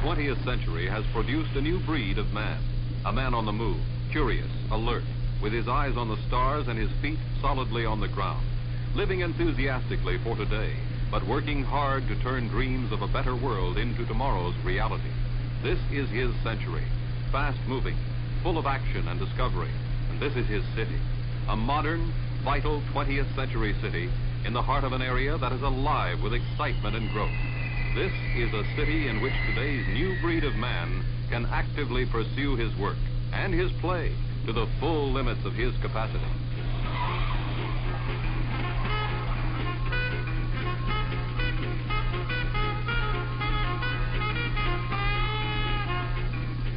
20th century has produced a new breed of man. A man on the move, curious, alert, with his eyes on the stars and his feet solidly on the ground. Living enthusiastically for today, but working hard to turn dreams of a better world into tomorrow's reality. This is his century, fast-moving, full of action and discovery, and this is his city. A modern, vital 20th century city in the heart of an area that is alive with excitement and growth. This is a city in which today's new breed of man can actively pursue his work and his play to the full limits of his capacity.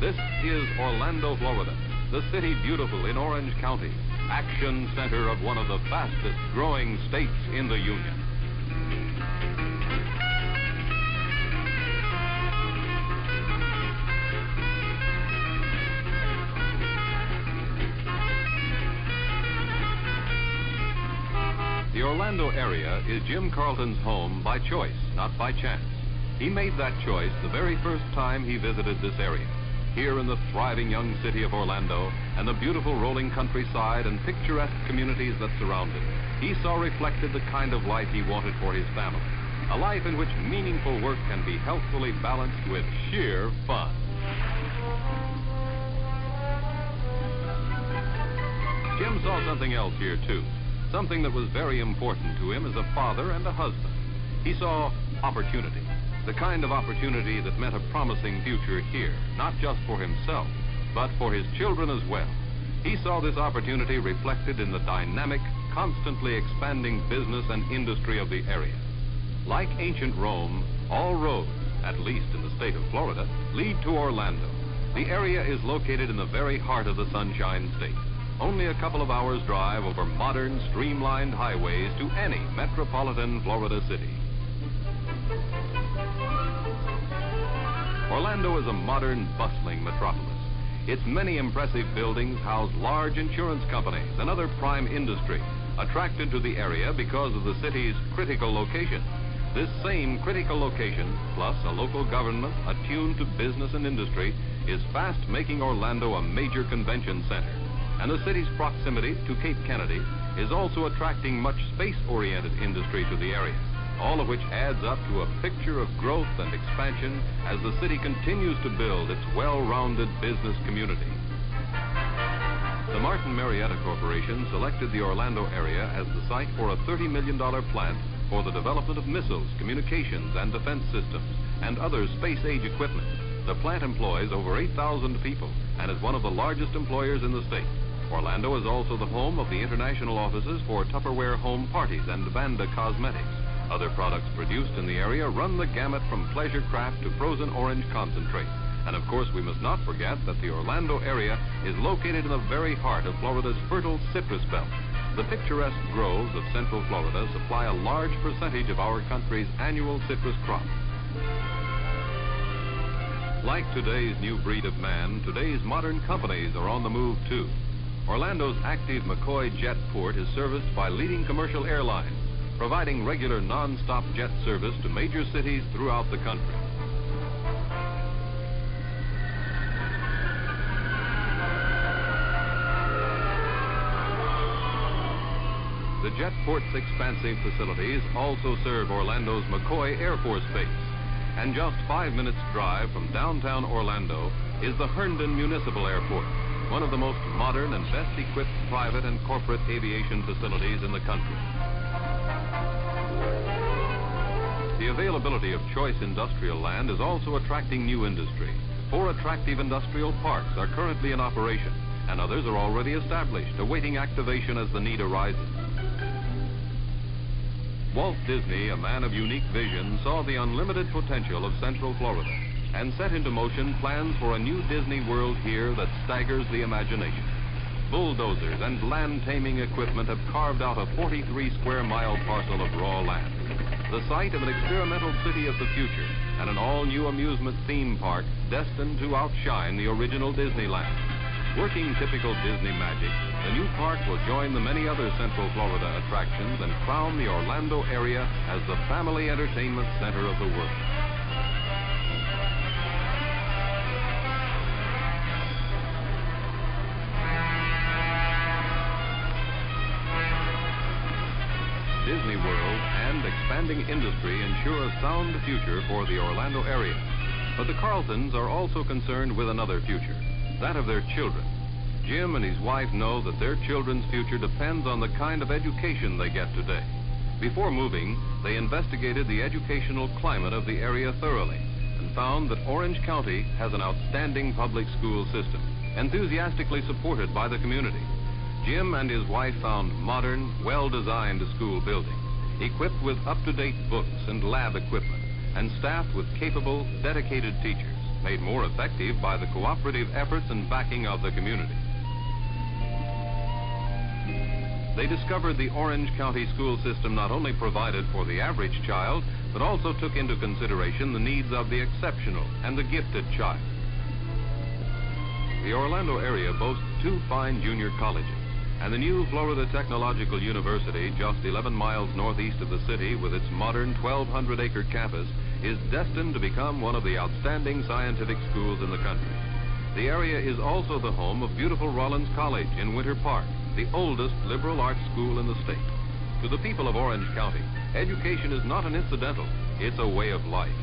This is Orlando, Florida, the city beautiful in Orange County, action center of one of the fastest growing states in the Union. The Orlando area is Jim Carlton's home by choice, not by chance. He made that choice the very first time he visited this area. Here in the thriving young city of Orlando and the beautiful rolling countryside and picturesque communities that surround it, he saw reflected the kind of life he wanted for his family. A life in which meaningful work can be healthfully balanced with sheer fun. Jim saw something else here too. Something that was very important to him as a father and a husband. He saw opportunity. The kind of opportunity that meant a promising future here, not just for himself, but for his children as well. He saw this opportunity reflected in the dynamic, constantly expanding business and industry of the area. Like ancient Rome, all roads, at least in the state of Florida, lead to Orlando. The area is located in the very heart of the Sunshine State. Only a couple of hours' drive over modern, streamlined highways to any metropolitan Florida city. Orlando is a modern, bustling metropolis. Its many impressive buildings house large insurance companies and other prime industry, attracted to the area because of the city's critical location. This same critical location, plus a local government attuned to business and industry, is fast making Orlando a major convention center. And the city's proximity to Cape Kennedy is also attracting much space-oriented industry to the area, all of which adds up to a picture of growth and expansion as the city continues to build its well-rounded business community. The Martin Marietta Corporation selected the Orlando area as the site for a $30 million plant for the development of missiles, communications, and defense systems, and other space-age equipment. The plant employs over 8,000 people and is one of the largest employers in the state. Orlando is also the home of the international offices for Tupperware home parties and Vanda Cosmetics. Other products produced in the area run the gamut from pleasure craft to frozen orange concentrate. And of course, we must not forget that the Orlando area is located in the very heart of Florida's fertile citrus belt. The picturesque groves of Central Florida supply a large percentage of our country's annual citrus crop. Like today's new breed of man, today's modern companies are on the move too. Orlando's active McCoy Jet Port is serviced by leading commercial airlines, providing regular non-stop jet service to major cities throughout the country. The Jetport's expansive facilities also serve Orlando's McCoy Air Force Base. And just 5 minutes' drive from downtown Orlando is the Herndon Municipal Airport, one of the most modern and best-equipped private and corporate aviation facilities in the country. The availability of choice industrial land is also attracting new industry. 4 attractive industrial parks are currently in operation, and others are already established, awaiting activation as the need arises. Walt Disney, a man of unique vision, saw the unlimited potential of Central Florida and set into motion plans for a new Disney World here that staggers the imagination. Bulldozers and land-taming equipment have carved out a 43-square-mile parcel of raw land, the site of an experimental city of the future and an all-new amusement theme park destined to outshine the original Disneyland. Working typical Disney magic, the new park will join the many other Central Florida attractions and crown the Orlando area as the family entertainment center of the world. Disney World, and expanding industry ensure a sound future for the Orlando area. But the Carltons are also concerned with another future, that of their children. Jim and his wife know that their children's future depends on the kind of education they get today. Before moving, they investigated the educational climate of the area thoroughly and found that Orange County has an outstanding public school system, enthusiastically supported by the community. Jim and his wife found modern, well-designed school buildings, equipped with up-to-date books and lab equipment, and staffed with capable, dedicated teachers, made more effective by the cooperative efforts and backing of the community. They discovered the Orange County school system not only provided for the average child, but also took into consideration the needs of the exceptional and the gifted child. The Orlando area boasts 2 fine junior colleges, and the new Florida Technological University, just 11 miles northeast of the city with its modern 1,200-acre campus, is destined to become one of the outstanding scientific schools in the country. The area is also the home of beautiful Rollins College in Winter Park, the oldest liberal arts school in the state. To the people of Orange County, education is not an incidental, it's a way of life.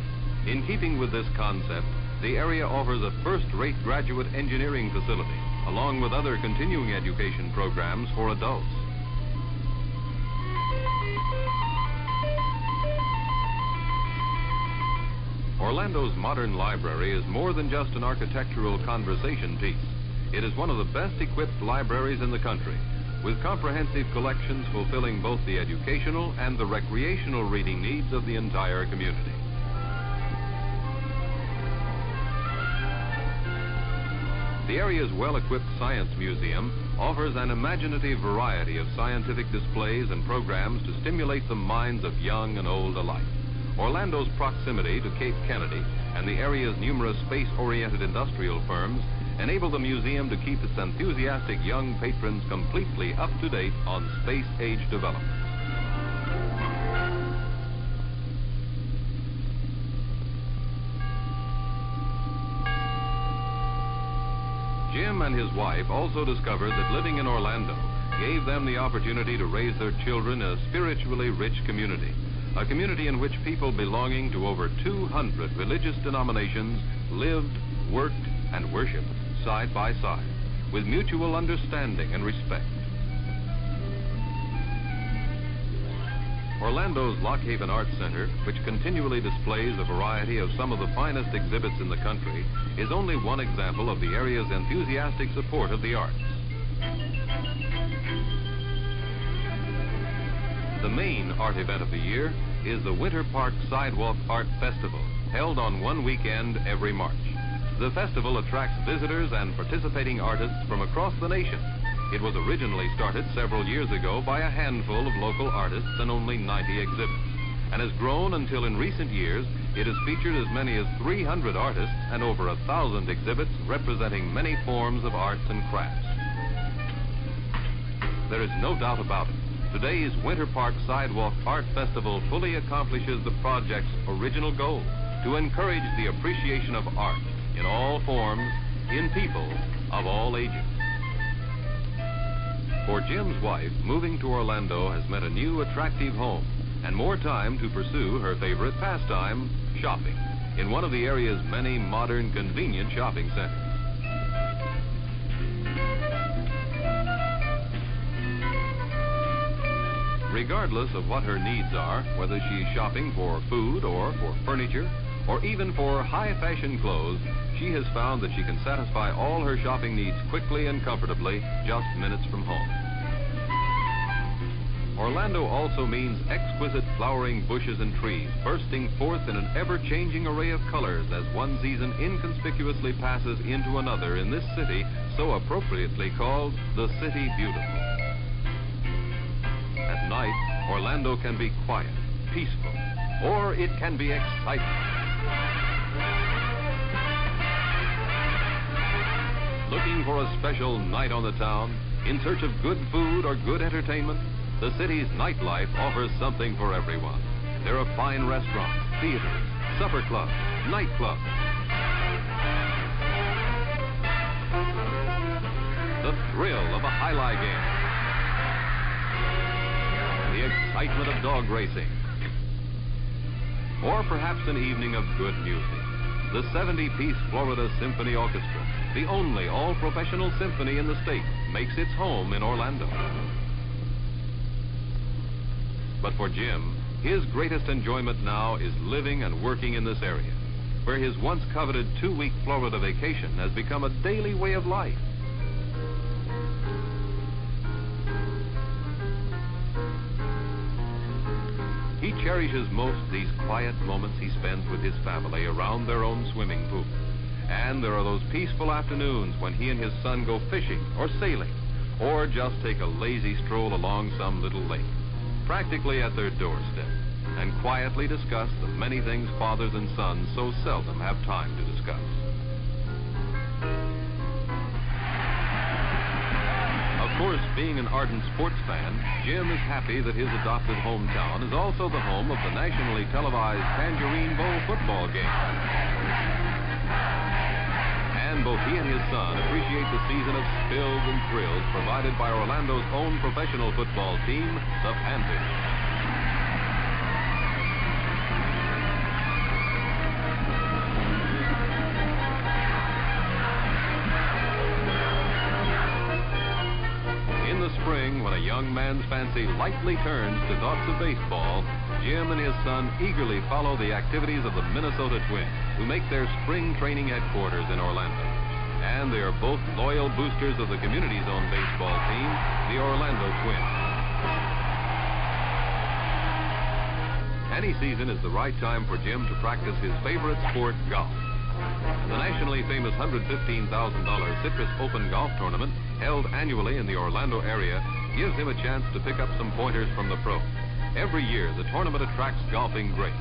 In keeping with this concept, the area offers a first-rate graduate engineering facility, along with other continuing education programs for adults. Orlando's modern library is more than just an architectural conversation piece. It is one of the best-equipped libraries in the country, with comprehensive collections fulfilling both the educational and the recreational reading needs of the entire community. The area's well-equipped science museum offers an imaginative variety of scientific displays and programs to stimulate the minds of young and old alike. Orlando's proximity to Cape Kennedy and the area's numerous space-oriented industrial firms enable the museum to keep its enthusiastic young patrons completely up to date on space-age developments. Jim and his wife also discovered that living in Orlando gave them the opportunity to raise their children in a spiritually rich community, a community in which people belonging to over 200 religious denominations lived, worked, and worshiped side by side, with mutual understanding and respect. Orlando's Lock Haven Arts Center, which continually displays a variety of some of the finest exhibits in the country, is only one example of the area's enthusiastic support of the arts. The main art event of the year is the Winter Park Sidewalk Art Festival, held on one weekend every March. The festival attracts visitors and participating artists from across the nation. It was originally started several years ago by a handful of local artists and only 90 exhibits, and has grown until in recent years it has featured as many as 300 artists and over 1,000 exhibits representing many forms of arts and crafts. There is no doubt about it. Today's Winter Park Sidewalk Art Festival fully accomplishes the project's original goal, to encourage the appreciation of art in all forms, in people of all ages. For Jim's wife, moving to Orlando has meant a new attractive home and more time to pursue her favorite pastime, shopping, in one of the area's many modern, convenient shopping centers. Regardless of what her needs are, whether she's shopping for food or for furniture, or even for high-fashion clothes, she has found that she can satisfy all her shopping needs quickly and comfortably, just minutes from home. Orlando also means exquisite flowering bushes and trees, bursting forth in an ever-changing array of colors as one season inconspicuously passes into another in this city so appropriately called the City Beautiful. At night, Orlando can be quiet, peaceful, or it can be exciting. Looking for a special night on the town? In search of good food or good entertainment? The city's nightlife offers something for everyone. There are fine restaurants, theaters, supper clubs, nightclubs. The thrill of a highlight game. the excitement of dog racing. Or perhaps an evening of good music. The 70-piece Florida Symphony Orchestra, the only all-professional symphony in the state, makes its home in Orlando. But for Jim, his greatest enjoyment now is living and working in this area, where his once coveted 2-week Florida vacation has become a daily way of life. He cherishes most these quiet moments he spends with his family around their own swimming pool. And there are those peaceful afternoons when he and his son go fishing or sailing, or just take a lazy stroll along some little lake, practically at their doorstep, and quietly discuss the many things fathers and sons so seldom have time to discuss. Of course, being an ardent sports fan, Jim is happy that his adopted hometown is also the home of the nationally televised Tangerine Bowl football game. And both he and his son appreciate the season of spills and thrills provided by Orlando's own professional football team, the Panthers. Spring, when a young man's fancy lightly turns to thoughts of baseball, Jim and his son eagerly follow the activities of the Minnesota Twins, who make their spring training headquarters in Orlando. And they are both loyal boosters of the community's own baseball team, the Orlando Twins. Any season is the right time for Jim to practice his favorite sport, golf. The nationally famous $115,000 Citrus Open Golf Tournament, held annually in the Orlando area, gives him a chance to pick up some pointers from the pros. Every year, the tournament attracts golfing greats.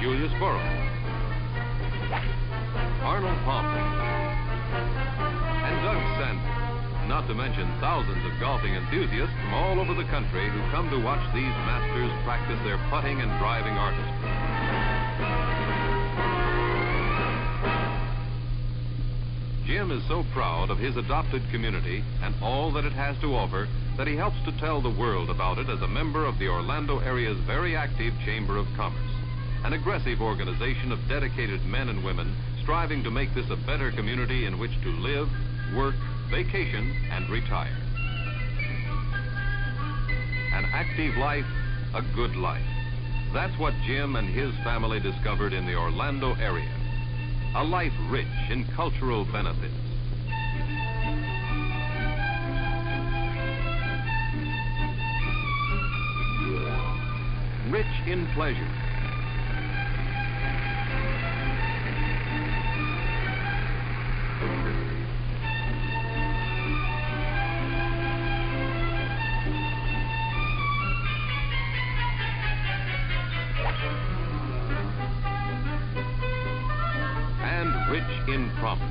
Julius Burrows, Arnold Palmer, and Doug Sanders, not to mention thousands of golfing enthusiasts from all over the country who come to watch these masters practice their putting and driving artistry. Jim is so proud of his adopted community and all that it has to offer that he helps to tell the world about it as a member of the Orlando area's very active Chamber of Commerce, an aggressive organization of dedicated men and women striving to make this a better community in which to live, work, vacation, and retire. An active life, a good life. That's what Jim and his family discovered in the Orlando area. A life rich in cultural benefits. Rich in pleasure. Rich in promise.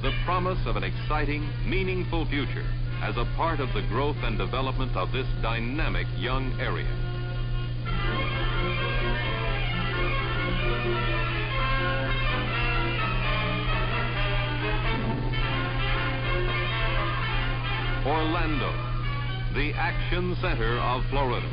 The promise of an exciting, meaningful future as a part of the growth and development of this dynamic young area. Orlando, the action center of Florida.